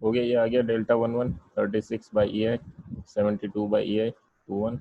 हो गया, ये आ गया delta 11 36 by E I 72 by E I 21।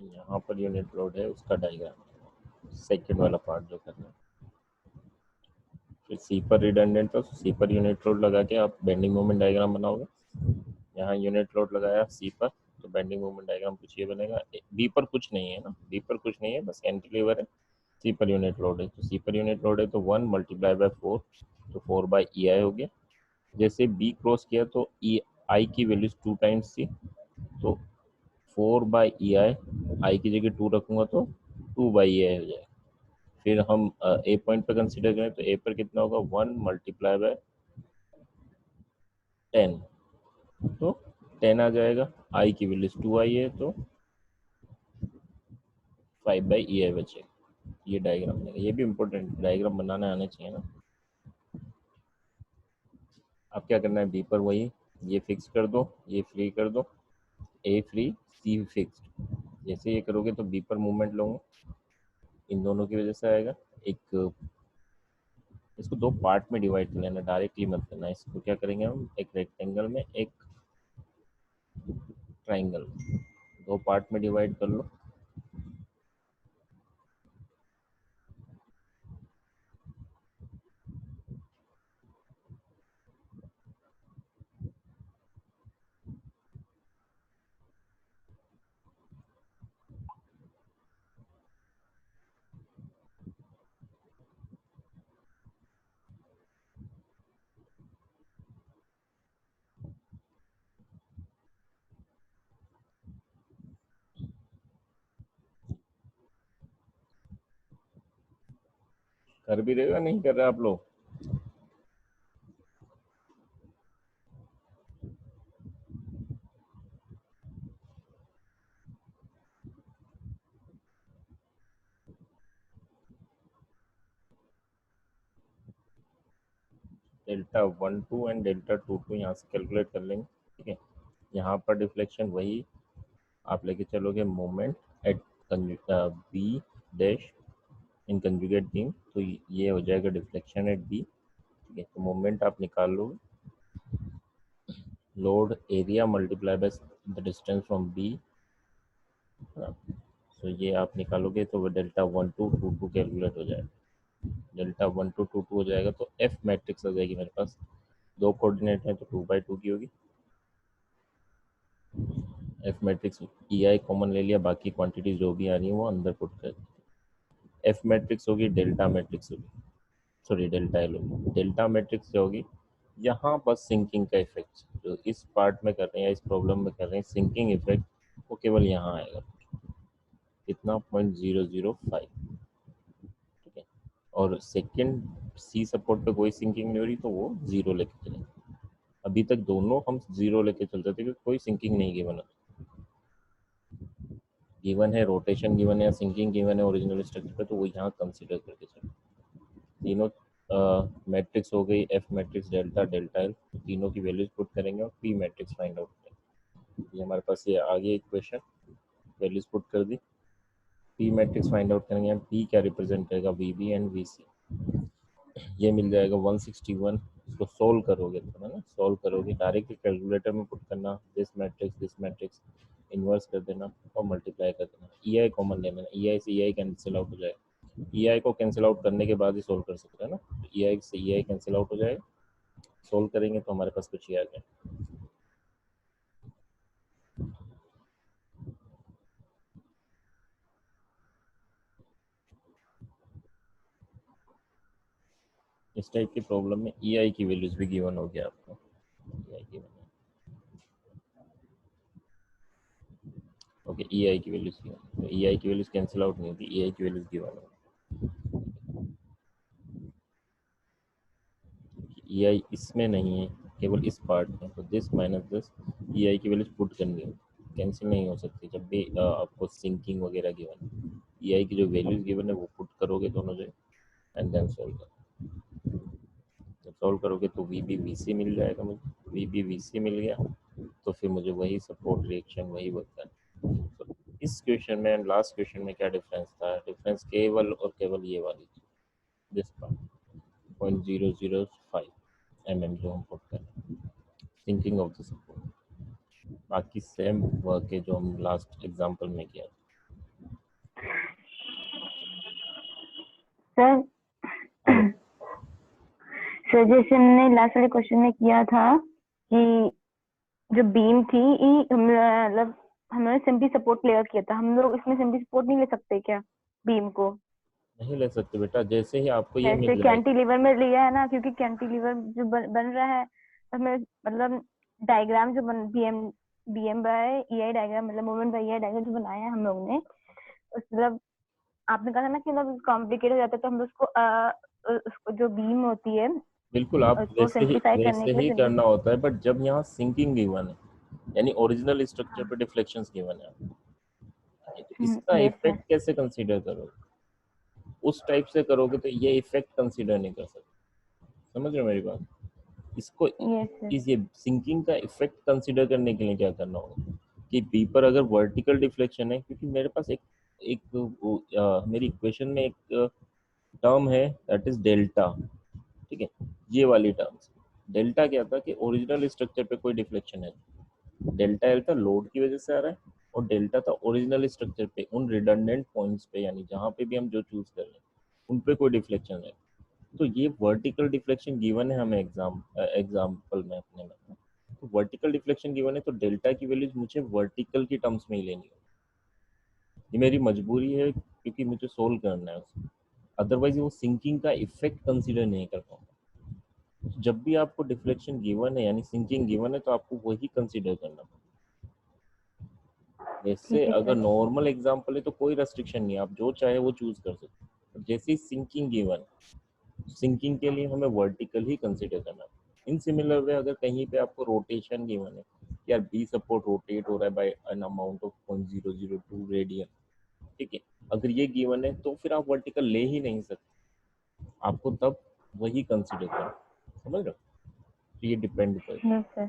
यहाँ पर यूनिट लोड है, उसका डायग्राम सेकंड वाला पार्ट जो करना है। फिर सी पर रिडंडेंट हो, सी पर यूनिट लोड लगा के आप बेंडिंग मोमेंट डायग्राम बनाओगे। यहाँ यूनिट लोड लगाया सी पर, तो बेंडिंग मोमेंट डायग्राम कुछ ये बनेगा। बी पर कुछ नहीं है ना, बी पर कुछ नहीं है, बस कैंटिलीवर है। सी पर यूनिट लोड है, तो सी पर यूनिट लोड है तो 1 मल्टीप्लाई बाय 4, तो 4 बाई ई आई हो गया। जैसे बी क्रॉस किया तो ई आई की वैल्यू 2 टाइम्स थी, तो 4 बाई ई आई, आई की जगह 2 रखूंगा तो 2 बाई ई आई हो जाएगा। फिर हम ए पॉइंट पे कंसीडर करें तो ए पर कितना होगा, 1 मल्टीप्लाई बाय 10, तो 10 आ जाएगा। आई की वैल्यू 2 आई है तो 5 बाई ई आई बचेगा। ये डायग्राम बनेगा, ये भी इंपॉर्टेंट डायग्राम बनाने आने चाहिए ना। अब क्या करना है, बी पर वही, ये फिक्स कर दो, ये फ्री कर दो, ए फ्री सी फिक्स्ड। जैसे ये करोगे तो बी पर मूवमेंट लूंगा, इन दोनों की वजह से आएगा। एक इसको दो पार्ट में डिवाइड कर लेना, डायरेक्टली मत करना। इसको क्या करेंगे हम, एक रेक्टेंगल में एक ट्राइंगल, दो पार्ट में डिवाइड कर लो। कर भी रहे हो या नहीं कर रहे आप लोग? डेल्टा 12 एंड डेल्टा 22 यहाँ से कैलकुलेट कर लेंगे, ठीक है। यहाँ पर डिफ्लेक्शन वही आप लेके चलोगे, moment at B dash in conjugate beam, तो ये हो जाएगा डिफ्लेक्शन एट बी, ठीक है। तो मोमेंट आप निकाल लोगे, load area multiply by the distance from B, तो ये आप निकालोगे तो वो डेल्टा 1222 कैलकुलेट हो जाएगा। डेल्टा 1222 हो जाएगा तो एफ मैट्रिक्स आ जाएगी मेरे पास, दो कोऑर्डिनेट है तो 2/2 की होगी। एफ मैट्रिक्स ई आई कॉमन ले लिया, बाकी क्वांटिटी जो भी आ रही है वो अंदर पुट कर। एफ मैट्रिक्स होगी, डेल्टा मैट्रिक्स होगी, सॉरी डेल्टा एल होगी। डेल्टा मैट्रिक्स क्या होगी, यहाँ बस सिंकिंग का इफेक्ट जो इस पार्ट में कर रहे हैं या इस प्रॉब्लम में कर रहे हैं, सिंकिंग इफेक्ट वो केवल यहाँ आएगा, कितना 0.005, ठीक है। और सेकेंड सी सपोर्ट पे कोई सिंकिंग नहीं हो रही तो वो जीरो लेके चलेंगे। अभी तक दोनों हम जीरो लेके चलते थे क्योंकि कोई सिंकिंग नहीं गिवन है। गिवन है रोटेशन, गिवन है सिंकिंग, गिवन है ओरिजिनल स्ट्रक्चर पे, तो वो यहाँ कंसिडर करके चलो। तीनों मैट्रिक्स हो गई, F matrix, delta, delta L, तीनों की वैल्यूज पुट करेंगे और पी मैट्रिक्स फाइंड आउट करेंगे। ये हमारे पास ये आगे इक्वेशन वैल्यूज पुट कर दी, पी मैट्रिक्स फाइंड आउट करेंगे हम। पी क्या रिप्रेजेंट करेगा, we B and V C, ये मिल जाएगा 161। इसको सोल्व करोगे तो है ना, सोल्व करोगे डायरेक्ट कैलकुलेटर में पुट करना, दिस मैट्रिक्स इन्वर्स कर देना और मल्टीप्लाई कर देना। ई आई कॉमन ले लेना, ई आई से ई आई कैंसिल आउट हो जाएगा। ई आई को कैंसिल आउट करने के बाद ही सोल्व कर सकते हैं ना, ई आई से ई आई कैंसिल आउट हो जाएगा, सोल्व करेंगे तो हमारे पास कुछ ही आ गया। इस टाइप की प्रॉब्लम में ई आई की वैल्यूज भी गिवन हो गया आपको, ई आई गिवन है, ओके। ई आई की वैल्यूज गिवन, तो ई आई की वैल्यूज कैंसिल आउट नहीं होती, ई आई की वैल्यूज गिवन हो। ई आई इसमें नहीं है, केवल इस पार्ट में, तो दिस माइनस दिस ई आई की वैल्यूज पुट करनी है, कैंसिल नहीं हो सकती जब भी आपको सिंकिंग वगैरह गिवन है। ई आई की जो वैल्यूज गिवन है वो पुट करोगे दोनों जगह एंड देन सॉल्व करो। जब सॉल्व करोगे तो वी बी वी सी मिल जाएगा मुझे, वी बी वी सी मिल गया तो फिर मुझे वही सपोर्ट रिएक्शन वही बनता है। तो इस क्वेश्चन में एंड लास्ट क्वेश्चन में क्या डिफरेंस था? डिफरेंस केवल और केवल ये वाली चीज, दिस पार्ट 0.005 mm जो हम पुट करें थिंकिंग ऑफ द सपोर्ट, बाकी सेम वर्क है जो हम लास्ट एग्जांपल में किया। सर सर जैसे हमने लास्ट वाले क्वेश्चन में किया था कि जो बीम थी मतलब हमने सिंपली सपोर्ट लेयर किया था, हम लोग इसमें सिंपली सपोर्ट नहीं ले सकते क्या बीम को? नहीं ले सकते बेटा, जैसे ही आपको ये जैसे मिल जाए। कैंटिलीवर में लिया है ना, क्योंकि कैंटिलीवर जो बन रहा है हमें मतलब डायग्राम जो बन बीएम बाय ईआई डायग्राम मतलब मोमेंट बाय ईआई डायग्राम जो बनाया है हम लोग ने, मतलब आपने कहा था ना कि मतलब कॉम्प्लिकेट हो जाता है तो हम उसको जो बीम होती है बिल्कुल, आप उसको सिंप्लीफाई करने वैसे के ही लिए करना होता है, बट जब यहाँ सिंकिंग गिवन है यानी ओरिजिनल स्ट्रक्चर पे डिफ्लेक्शंस गिवन है, तो इसका यस सर। इफेक्ट कैसे कंसीडर करोगे? उस टाइप से करोगे तो ये इफेक्ट कंसीडर नहीं कर सकते। समझ रहे हो मेरी बात? इसको यस सर। इस ये सिंकिंग का इफेक्ट कंसीडर करने के लिए क्या करना होगा कि बी पर अगर वर्टिकल डिफ्लेक्शन है, क्योंकि मेरे पास एक एक मेरी इक्वेशन में एक टर्म है दैट इज डेल्टा, ठीक है, ये वाली टर्म्स। डेल्टा क्या था कि ओरिजिनल स्ट्रक्चर पे कोई डिफ्लेक्शन है, डेल्टा एल था लोड की वजह से आ रहा है, और डेल्टा था ओरिजिनल स्ट्रक्चर पे उन रिडंडेंट पॉइंट्स पे, यानी जहाँ पे भी हम जो चूज कर रहे हैं उन पे कोई डिफ्लेक्शन है। तो ये वर्टिकल डिफ्लेक्शन गिवन है हमें एग्जाम्पल में अपने में, तो वर्टिकल डिफ्लेक्शन गिवन है तो डेल्टा की वैल्यूज मुझे वर्टिकल की टर्म्स में ही लेनी है। ये मेरी मजबूरी है क्योंकि मुझे सोल्व करना है उसको, अदरवाइज वो सिंकिंग का इफेक्ट कंसीडर नहीं कर पाऊंगा। जब भी आपको डिफ्लेक्शन गिवन है यानी सिंकिंग गिवन है तो आपको वही कंसीडर करना पड़ेगा। वैसे ठीक है अगर सर। नॉर्मल एग्जाम्पल है तो कोई रेस्ट्रिक्शन नहीं है, आप जो चाहे वो चूज कर सकते हैं। जैसे ही सिंकिंग गिवन, सिंकिंग के लिए हमें वर्टिकल ही कंसीडर करना है। इन सिमिलर वे अगर कहीं पे आपको रोटेशन गिवन है, यार बी सपोर्ट रोटेट हो रहा है by an amount of 0.002 radian, ठीक है, अगर ये गिवन है तो फिर आप वर्टिकल ले ही नहीं सकते, आपको तब वही कंसीडर करना। समझ रहे हो? तो ये डिपेंड कर, yes sir.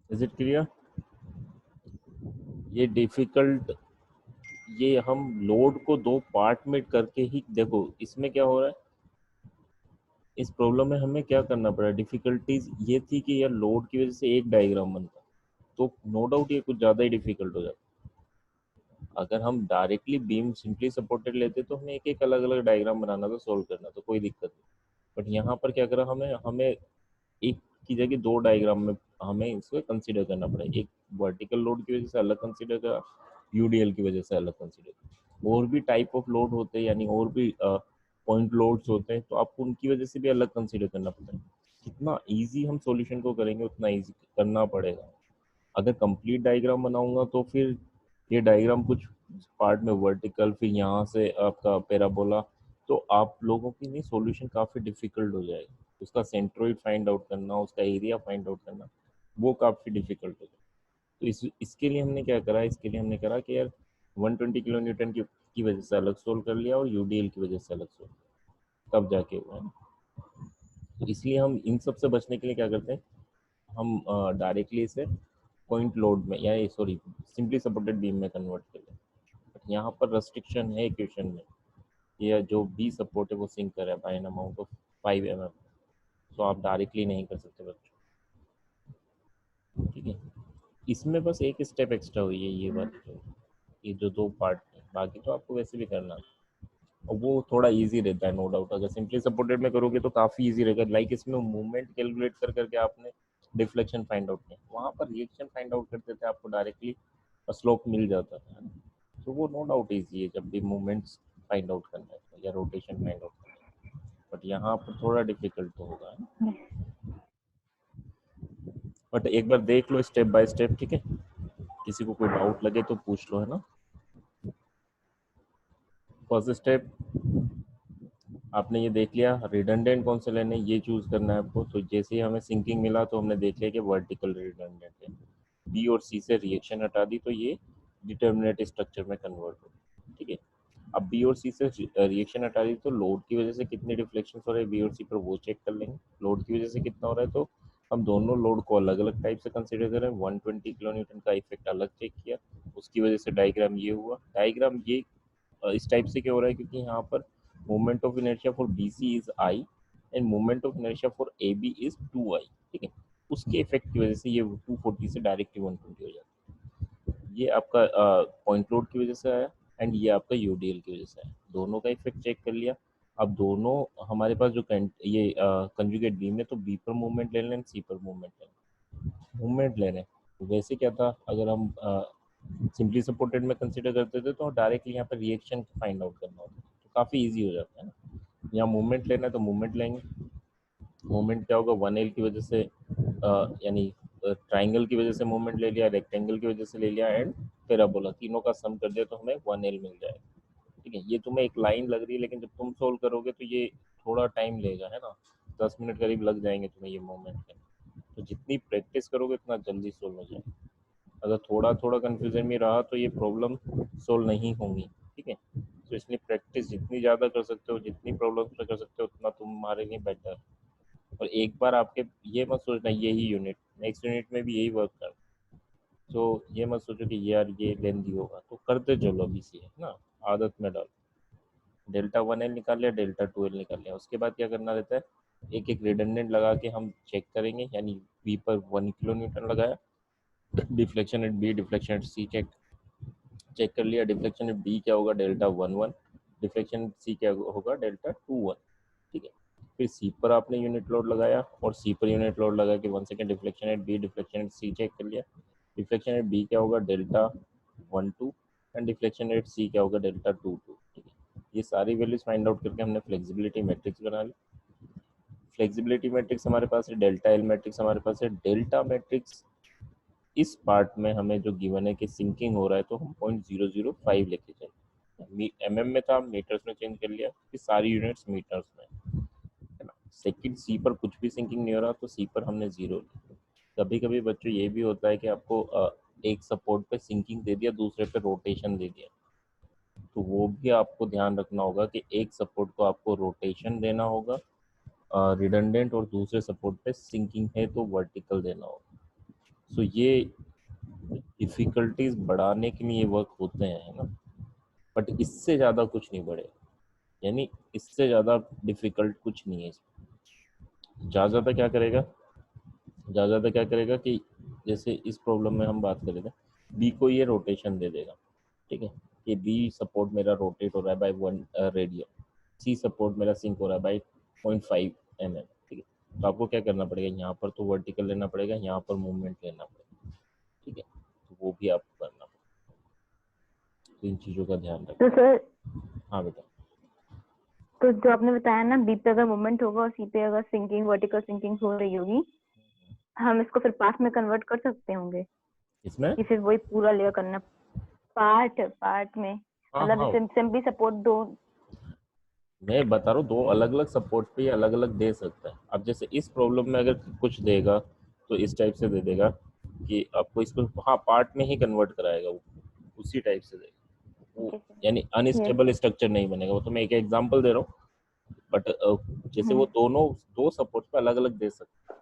Is it clear? ये डिफिकल्ट, ये हम लोड को दो पार्ट में करके ही देखो इसमें क्या हो रहा है। इस प्रॉब्लम में हमें क्या करना पड़ा, डिफिकल्टीज ये थी कि यार लोड की वजह से एक डायग्राम बनता, तो नो डाउट ये कुछ ज़्यादा ही डिफिकल्ट हो जाता। अगर हम डायरेक्टली बीम सिंपली सपोर्टेड लेते तो हमें एक एक अलग अलग डायग्राम बनाना था, सोल्व करना तो कोई दिक्कत नहीं। बट यहाँ पर क्या करा, हमें हमें एक की जगह दो डायग्राम में हमें इसको कंसीडर करना पड़ा, एक वर्टिकल लोड की वजह से अलग कंसीडर करा, यूडीएल की वजह से अलग कंसीडर करा। और भी टाइप ऑफ लोड होते हैं यानी और भी पॉइंट लोड्स होते हैं, तो आपको उनकी वजह से भी अलग कंसीडर करना पड़ता है। जितना ईजी हम सॉल्यूशन को करेंगे उतना ईजी करना पड़ेगा। अगर कंप्लीट डायग्राम बनाऊंगा तो फिर ये डायग्राम कुछ पार्ट में वर्टिकल, फिर यहाँ से आपका पैराबोला, तो आप लोगों की नहीं सॉल्यूशन काफ़ी डिफिकल्ट हो जाएगा। उसका सेंट्रोइड फाइंड आउट करना, उसका एरिया फाइंड आउट करना, वो काफ़ी डिफिकल्ट हो जाएगा। तो इसके लिए हमने क्या करा, इसके लिए हमने करा कि यार 120 किलो न्यूटन की वजह से अलग सोल्व कर लिया और यूडीएल की वजह से अलग सोल्व किया, तब जाके हुआ है। तो इसलिए हम इन सब से बचने के लिए क्या करते हैं, हम डायरेक्टली इसे पॉइंट लोड में या सॉरी सिंपली सपोर्टेड बीम में कन्वर्ट कर लें। बट यहाँ पर रेस्ट्रिक्शन है क्वेश्चन में, ये जो बी सपोर्ट है वो सिंक कर रहा है by an amount of 5 mm, तो आप डायरेक्टली नहीं कर सकते बच्चों, ठीक है। इसमें बस एक स्टेप एक्स्ट्रा हुई है, ये वाली जो ये जो दो पार्ट है, बाकी तो आपको वैसे भी करना है। और वो थोड़ा इजी रहता है नो डाउट, अगर सिंपली सपोर्टेड में करोगे तो काफ़ी इजी रहेगा। लाइक इसमें मूवमेंट कैलकुलेट कर करके आपने डिफ्लेक्शन फाइंड आउट किया, वहाँ पर रिएक्शन फाइंड आउट करते थे आपको डायरेक्टली स्लोप मिल जाता था, तो वो नो डाउट इजी है जब भी मूवमेंट्स फाइंड आउट करना है या रोटेशन फाइंड आउट करना है। बट यहाँ पर थोड़ा डिफिकल्ट तो होगा, बट एक बार देख लो स्टेप बाय स्टेप, ठीक है। किसी को कोई डाउट लगे तो पूछ लो, है ना। फर्स्ट स्टेप, आपने ये देख लिया रिडंडेंट कौन से लेने ये चूज करना है आपको। तो जैसे ही हमें सिंकिंग मिला तो हमने देख लिया कि वर्टिकल रिडंडेंट है। बी और सी से रिएक्शन हटा दी तो ये डिटर्मिनेट स्ट्रक्चर में कन्वर्ट हो, ठीक है। अब बी और सी से रिएक्शन हटा दी तो लोड की वजह से कितने डिफ्लेक्शन हो रहे हैं बी और सी पर वो चेक कर लेंगे। लोड की वजह से कितना हो रहा है तो हम दोनों लोड को अलग अलग टाइप से कंसिडर करें। 120 किलो न्यूटन का इफेक्ट अलग चेक किया, उसकी वजह से डायग्राम ये हुआ। डायग्राम ये इस टाइप से क्या हो रहा है क्योंकि यहाँ पर moment of inertia for B C is I and moment of inertia for A B is 2i, ठीक है। उसके इफेक्ट की वजह से ये 240 से डायरेक्ट 120 हो जाता है। ये आपका पॉइंट लोड की वजह से आया एंड ये आपका यूडीएल की वजह से आया। दोनों का इफेक्ट चेक कर लिया। अब दोनों हमारे पास जो ये कंजुगेट बीम है तो बी पर मूवमेंट ले लें, सी पर मूवमेंट ले लें। मूवमेंट ले रहे हैं तो वैसे क्या था, अगर हम सिंपली सपोर्टेड में कंसिडर करते थे तो डायरेक्टली यहाँ पर रिएक्शन फाइंड आउट करना होता तो काफ़ी इजी हो जाता है ना। यहाँ मूवमेंट लेना है तो मूवमेंट लेंगे। मूवमेंट क्या होगा, 1L की वजह से यानी ट्राइंगल की वजह से मूवमेंट ले लिया, रेक्टेंगल की वजह से ले लिया एंड पैराबोला, तीनों का सम कर दिया तो हमें 1L मिल जाएगा, ठीक है। ये तुम्हें एक लाइन लग रही है लेकिन जब तुम सोल्व करोगे तो ये थोड़ा टाइम लेगा, है ना। 10 मिनट करीब लग जाएंगे तुम्हें ये मूवमेंट में। तो जितनी प्रैक्टिस करोगे उतना जल्दी सोल्व हो जाएगा। अगर थोड़ा थोड़ा कन्फ्यूजन में रहा तो ये प्रॉब्लम सोल्व नहीं होंगी, ठीक है। तो इसलिए प्रैक्टिस जितनी ज़्यादा कर सकते हो, जितनी प्रॉब्लम्स में कर सकते हो उतना तुम्हारे लिए बेटर। और एक बार आपके ये मत सोचना यही यूनिट नेक्स्ट यूनिट में भी यही वर्क कर, तो ये मत सोचो कि यार ये लेंदी होगा, तो करते चलो अभी से, है ना। आदत में डालो। डेल्टा 1L निकाल लिया, डेल्टा 2L निकाल लिया, उसके बाद क्या करना रहता है, एक एक रिडंडेंट लगा के हम चेक करेंगे। यानी बी पर 1 किलो न्यूटन लगाया, deflection at B, deflection at C check check कर लिया। डिफ्लेक्शन एट बी क्या होगा, डेल्टा 1 1। डिफ्लेक्शन एट सी क्या होगा, डेल्टा 2 1, ठीक है। फिर सी पर आपने यूनिट लोड लगाया और सी पर यूनिट लोड लगा के 1 second deflection at B, deflection at C check कर लिया। डिफ्लेक्शन एट बी क्या होगा, delta 1 2 and deflection at C क्या होगा, डेल्टा 2 2, ठीक है। ये सारी वैल्यूज फाइंड आउट करके हमने फ्लेक्सिबिलिटी मैट्रिक्स बना ली। फ्लेक्सिबिलिटी मैट्रिक्स हमारे पास है, डेल्टा एल मैट्रिक्स हमारे पास है। डेल्टा मैट्रिक्स इस पार्ट में हमें जो गिवन है कि सिंकिंग हो रहा है तो हम 0.005 लेके चले। एमएम में था, मीटर्स में चेंज कर लिया कि सारी यूनिट्स मीटर्स में, है ना। सेकंड सी पर कुछ भी सिंकिंग नहीं हो रहा तो सी पर हमने 0 लिया। कभी कभी बच्चों ये भी होता है कि आपको एक सपोर्ट पे सिंकिंग दे दिया, दूसरे पे रोटेशन दे दिया, तो वो भी आपको ध्यान रखना होगा कि एक सपोर्ट को आपको रोटेशन देना होगा रिडंडेंट, और दूसरे सपोर्ट पे सिंकिंग है तो वर्टिकल देना होगा। सो ये डिफिकल्टीज बढ़ाने के लिए वर्क होते हैं, है ना। बट इससे ज़्यादा कुछ नहीं बढ़ेगा, यानी इससे ज़्यादा डिफिकल्ट कुछ नहीं है इसमें। ज़्यादा क्या करेगा, ज़्यादा क्या करेगा कि जैसे इस प्रॉब्लम में हम बात कर रहे थे, बी को ये रोटेशन दे देगा, ठीक है। कि बी सपोर्ट मेरा रोटेट हो रहा है बाई 1 रेडियन, सी सपोर्ट मेरा सिंक हो रहा है बाई 0.5 mm, ठीक है। तो आपको क्या करना पड़ेगा, यहाँ पर तो वर्टिकल लेना पड़ेगा, यहाँ पर मूवमेंट लेना पड़ेगा, ठीक है। तो वो भी आपको करना पड़ेगा। तो इन चीज़ों का ध्यान तो रखना। सर, हाँ बेटा। तो जो आपने बताया ना, बी पे अगर मूवमेंट होगा और सी पे अगर सिंकिंग, वर्टिकल सिंकिंग हो रही होगी, हम इसको फिर पार्ट में कन्वर्ट कर सकते होंगे इसमें कि फिर वही पूरा लेयर करना। पार्ट पार्ट में हाँ मतलब हाँ, सिंपली सपोर्ट दो। मैं बता रहा हूँ दो अलग अलग सपोर्ट पे ये अलग अलग दे सकता है। अब जैसे इस प्रॉब्लम में अगर कुछ देगा तो इस टाइप से दे देगा कि आपको इसको हाँ पार्ट में ही कन्वर्ट कराएगा, वो उसी टाइप से देगा वो। ठीक है सर। यानी यस। अनस्टेबल स्ट्रक्चर नहीं बनेगा वो। तो मैं एक एग्जांपल दे रहा हूँ, बट जैसे वो दोनों दो सपोर्ट पे अलग अलग दे सकते हैं।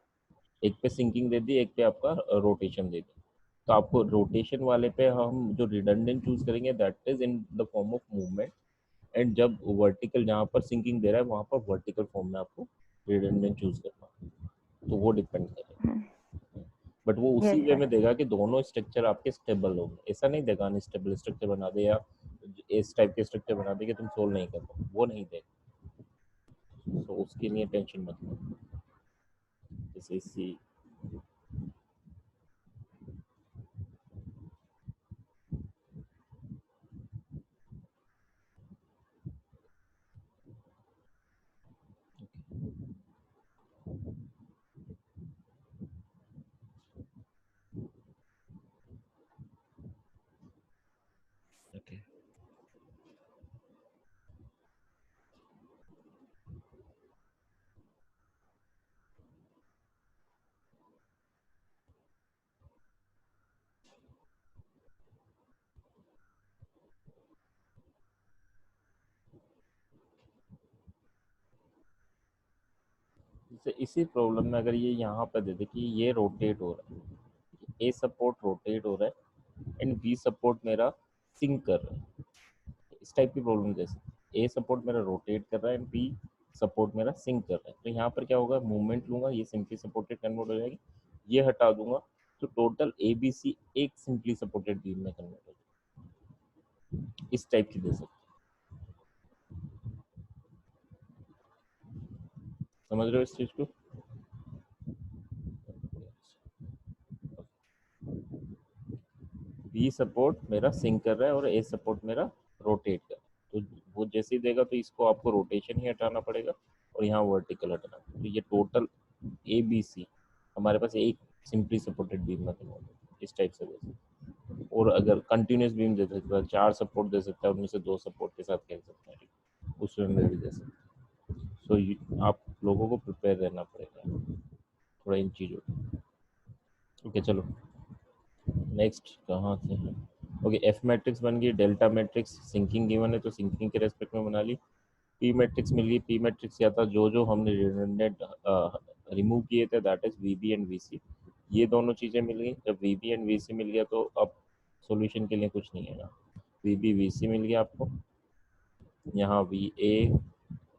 एक पे सिंकिंग दे दी, एक पे आपका रोटेशन दे दी। तो आपको रोटेशन वाले पे हम जो रिडंडेंट चूज करेंगे that is in the form of movement, and जब वर्टिकल जहाँ पर सिंकिंग दे रहा है वहाँ पर वर्टिकल फॉर्म में आपको रिडंडेंट चूज करना है। तो वो डिपेंड करेगा, बट वो उसी यस वे सर। में देगा कि दोनों स्ट्रक्चर आपके स्टेबल होंगे। ऐसा नहीं देगा अनस्टेबल स्ट्रक्चर बना दे या इस टाइप के स्ट्रक्चर बना दे कि तुम सोल्व नहीं कर पाओ, वो नहीं देगा। तो उसके लिए टेंशन मत लो। जैसे इसी ओके। तो इसी प्रॉब्लम में अगर ये यहाँ पर दे दे कि ये रोटेट हो रहा है, ए सपोर्ट रोटेट हो रहा है एंड बी सपोर्ट मेरा सिंक कर रहा है, इस टाइप की प्रॉब्लम जैसे ए सपोर्ट मेरा रोटेट कर रहा है एंड बी सपोर्ट मेरा सिंक कर रहा है, तो यहाँ पर क्या होगा, मूवमेंट लूंगा, ये सिंपली सपोर्टेड कन्वर्ट हो जाएगी, ये हटा दूंगा तो टोटल ए बी सी एक सिंपली सपोर्टेड बीम में कन्वर्ट हो जाएगी, इस टाइप की दे सकते, समझ रहे हो इस चीज को। बी सपोर्ट मेरा सिंक कर रहा है और ए सपोर्ट मेरा रोटेट कर रहा है, तो वो जैसे ही देगा तो इसको आपको रोटेशन ही हटाना पड़ेगा और यहाँ वर्टिकल हटाना, तो ये टोटल ए बी सी हमारे पास एक सिंपली सपोर्टेड बीम में कन्वर्ट होगा, इस टाइप से दे सकते हैं। और अगर कंटिन्यूस बीम दे सकता है, 4 सपोर्ट दे सकता है, उनमें से 2 सपोर्ट के साथ खेल सकता है, उसमें भी दे सकते हैं। सो आप लोगों को प्रिपेयर रहना पड़ेगा थोड़ा इन चीज़ों को। ओके चलो नेक्स्ट कहाँ थे हम। ओके एफ मैट्रिक्स बन गई, डेल्टा मैट्रिक्स सिंकिंग गिवन है तो सिंकिंग के रेस्पेक्ट में बना ली, पी मैट्रिक्स मिल गई, पी मैट्रिक्स क्या था, जो जो हमने रिडंडेंट रिमूव किए थे that is V B and V C, ये दोनों चीज़ें मिल गई, जब V B and V C मिल गया तो अब सॉल्यूशन के लिए कुछ नहीं है ना, वी बी वी सी मिल गया आपको, यहाँ V A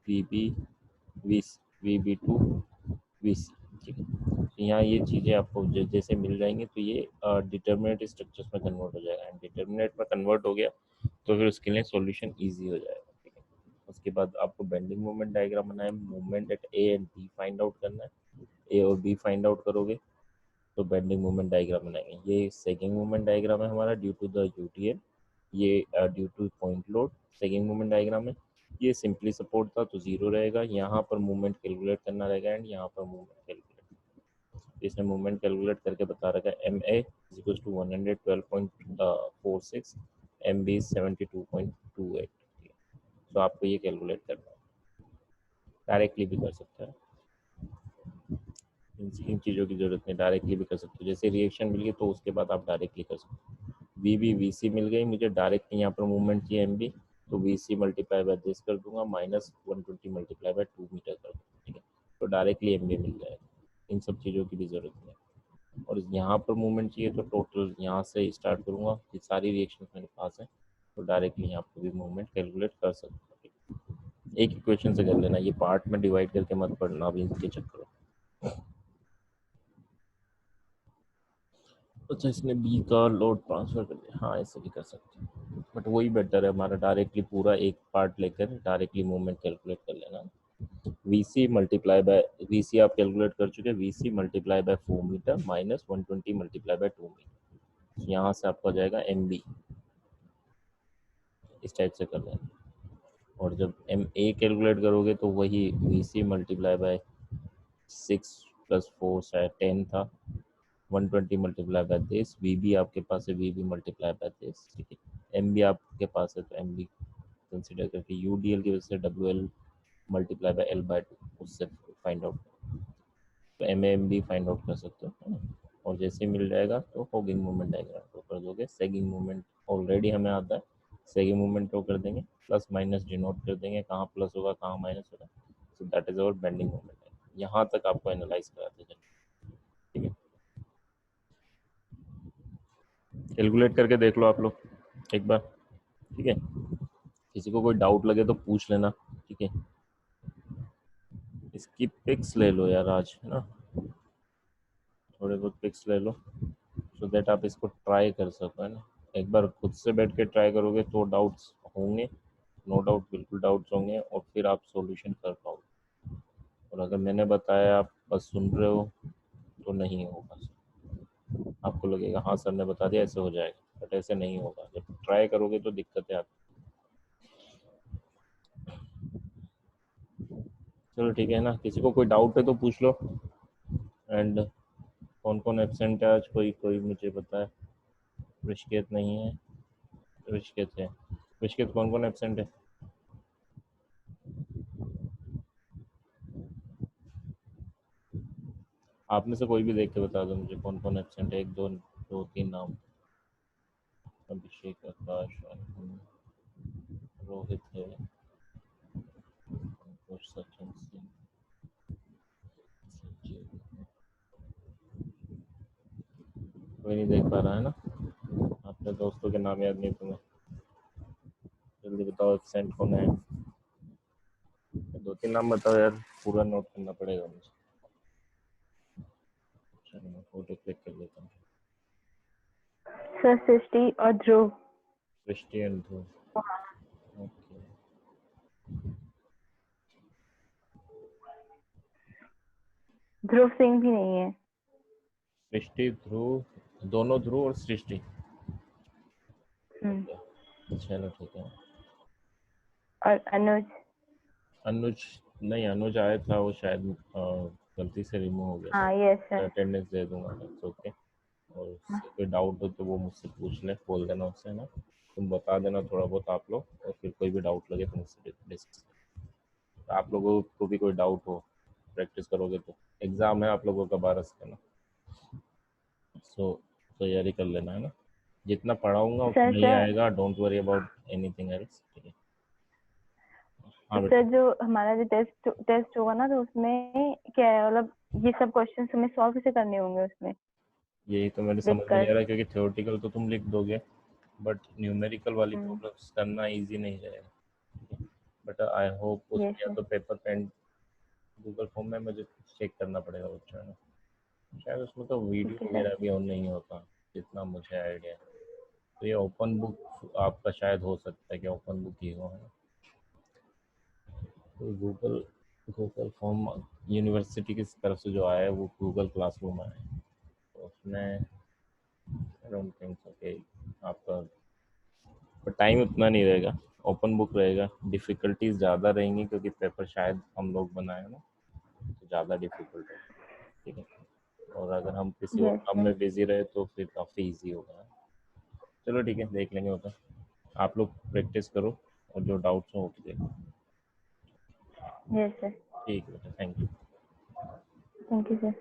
V B V B to V C, ठीक है, तो यहाँ ये चीज़ें आपको जैसे मिल जाएंगी तो ये डिटर्मिनेट स्ट्रक्चर्स में कन्वर्ट हो जाएगा एंड डिटर्मिनेट में कन्वर्ट हो गया तो फिर उसके लिए सॉल्यूशन इजी हो जाएगा, ठीक है। उसके बाद आपको बेंडिंग मोमेंट डायग्राम बनाना है, movement at A and B find out करना है, ए और बी फाइंड आउट करोगे तो बेंडिंग मोमेंट डायग्राम बनाएंगे, ये सेकंड मोमेंट डायग्राम है हमारा ड्यू टू द यूटीएल, ये due two point load second moment diagram है, ये सिंपली सपोर्ट था तो जीरो रहेगा, यहाँ पर मूवमेंट कैलकुलेट करना रहेगा एंड यहाँ पर मूवमेंट कैलकुलेट, इसने मूवमेंट कैलकुलेट करके बता रखा है, M A is to 112.46, M B 72.28, तो आपको ये कैलकुलेट करना है, डायरेक्टली भी कर सकते हैं, इन चीज़ों की जरूरत नहीं, डायरेक्टली भी कर सकते हो, जैसे रिएक्शन मिल गई तो उसके बाद आप डायरेक्टली कर सकते हो, वी बी वी सी मिल गई, मुझे डायरेक्ट यहाँ पर मूवमेंट चाहिए एम बी, तो V C multiply by this कर दूंगा माइनस 120 मल्टीप्लाई बाय 2 मीटर कर दूंगा, ठीक है, तो डायरेक्टली एम बी मिल जाएगा, इन सब चीज़ों की भी ज़रूरत नहीं, और यहाँ पर मूवमेंट चाहिए तो टोटल यहाँ से स्टार्ट करूँगा, ये सारी रिएक्शन मेरे पास है तो डायरेक्टली यहाँ पर भी मूवमेंट कैलकुलेट कर सकते हो, एक इक्वेशन से कर लेना, ये पार्ट में डिवाइड करके मत पढ़ना अभी इनके चक्कर। अच्छा इसने बी का लोड ट्रांसफर कर दिया, हाँ ऐसे भी कर सकते हैं बट वही बेटर है हमारा, डायरेक्टली पूरा एक पार्ट लेकर डायरेक्टली मूवमेंट कैलकुलेट कर लेना, V C multiply by V C आप कैलकुलेट कर चुके हैं, V C multiply by 4 metre minus 120 multiply by 2 metre, यहाँ से आपको आ जाएगा एम बी, इस टाइप से कर लेना, और जब एम ए कैलकुलेट करोगे तो वही वी सी मल्टीप्लाई बाय 6 + 4 शायद 10 था, 120 multiply by this, V B आपके पास है V B multiply by this, ठीक है, एम बी आपके पास है तो एम बी कंसिडर करके यू डी एल की वजह से W L multiply by L by 2 उससे फाइंड आउट, तो एम बी फाइंड आउट कर सकते हो, है ना, और जैसे ही मिल जाएगा तो होगिंग मूवमेंट डायग्राम ड्रॉ कर दोगे, सेगिंग मूवमेंट ऑलरेडी हमें आता है, सेगिंग मूवमेंट ड्रॉ कर देंगे, प्लस माइनस डिनोट कर देंगे, कहाँ प्लस होगा कहाँ माइनस होगा, so that is our bending movement, यहाँ तक आपको एनालाइज कराते चलें, ठीक है, कैलकुलेट करके देख लो आप लोग एक बार, ठीक है, किसी को कोई डाउट लगे तो पूछ लेना, ठीक है, इसकी पिक्स ले लो यार आज, है ना, थोड़े बहुत पिक्स ले लो सो दैट आप इसको ट्राई कर सको, है ना, एक बार खुद से बैठ के ट्राई करोगे तो डाउट्स होंगे, नो डाउट बिल्कुल डाउट्स होंगे और फिर आप सॉल्यूशन कर पाओगे, और अगर मैंने बताया आप बस सुन रहे हो तो नहीं होगा, आपको लगेगा हाँ सर ने बता दिया ऐसे हो जाएगा, बट ऐसे नहीं होगा, जब ट्राई करोगे तो दिक्कतें आती, चलो ठीक है ना, किसी को कोई डाउट है तो पूछ लो, एंड कौन कौन एबसेंट है आज, कोई कोई मुझे बताए, ऋषिकेत नहीं है, ऋषिकेत है, ऋषिकेत कौन कौन एबसेंट है, आप में से कोई भी देख के बता दो मुझे कौन कौन एबसेंट है, एक दो दो तीन नाम, अभिषेक आकाश रोहित है और सचिन सिंह, नहीं देख पा रहा है ना, अपने दोस्तों के नाम याद नहीं तुम्हें, जल्दी बताओ एब्सेंट कौन है, 2-3 नाम बताओ यार, पूरा नोट करना पड़ेगा मुझे। चलो मैं फोटो क्लिक कर लेता हूँ। सर सृष्टि और ध्रुव। सृष्टि एंड ध्रुव, ओके। ध्रुव सिंह भी नहीं है। सृष्टि, ध्रुव, दोनों ध्रुव और सृष्टि, चलो ठीक है। और अनुज। अनुज नहीं, अनुज आया था, वो शायद गलती से रिमूव हो गया हाँ था, यस सर। अटेंडेंस दे दूंगा मैं, ओके। और उससे कोई डाउट हो तो वो मुझसे पूछ ले, बोल देना उससे ना, तुम बता देना थोड़ा बहुत आप लोग, और फिर कोई भी डाउट लगे तो मुझसे डिस्कस। आप लोगों को भी कोई डाउट हो, प्रैक्टिस करोगे तो, एग्जाम है आप लोगों का 12 से ना, सो तैयारी कर लेना है ना, जितना पढ़ाऊंगा सर उतना ही सर आएगा, don't worry about anything else, ठीक है। हाँ सर, बेटा। जो हमारा जो टेस्ट होगा ना, तो उसमें क्या है, मतलब ये सब क्वेश्चन हमें सॉल्व कैसे करने होंगे उसमें यही तो मेरे लिख समझ में कर? नहीं आ रहा, क्योंकि थ्योरेटिकल तो तुम लिख दोगे, बट न्यूमेरिकल वाली प्रॉब्लम्स करना इजी नहीं रहेगा, बट आई होप यस उसमें या सर। तो पेपर पेन गूगल फॉर्म में मुझे चेक करना पड़ेगा बच्चों में, शायद उसमें तो ठीक है वीडियो सर। वगैरह भी ऑन नहीं होता, जितना मुझे आइडिया है। तो ये ओपन बुक आपका शायद हो सकता है कि ओपन बुक ही हो, है ना। तो गूगल गूगल फॉर्म यूनिवर्सिटी की तरफ से जो आया है वो गूगल क्लासरूम आया है, तो उसमें आई डोंट थिंक सो कि आपका, पर टाइम उतना नहीं रहेगा, ओपन बुक रहेगा, डिफ़िकल्टीज ज़्यादा रहेंगी क्योंकि पेपर शायद हम लोग बनाए ना, तो ज़्यादा डिफ़िकल्ट होगा, ठीक है। और अगर हम किसी और यस काम सर। में बिजी रहे तो फिर काफ़ी इजी होगा। चलो ठीक है, देख लेंगे होता, आप लोग प्रैक्टिस करो और जो डाउट्स हो वो क्लियर। Yes sir. ठीक है बेटा, thank you. Thank you sir.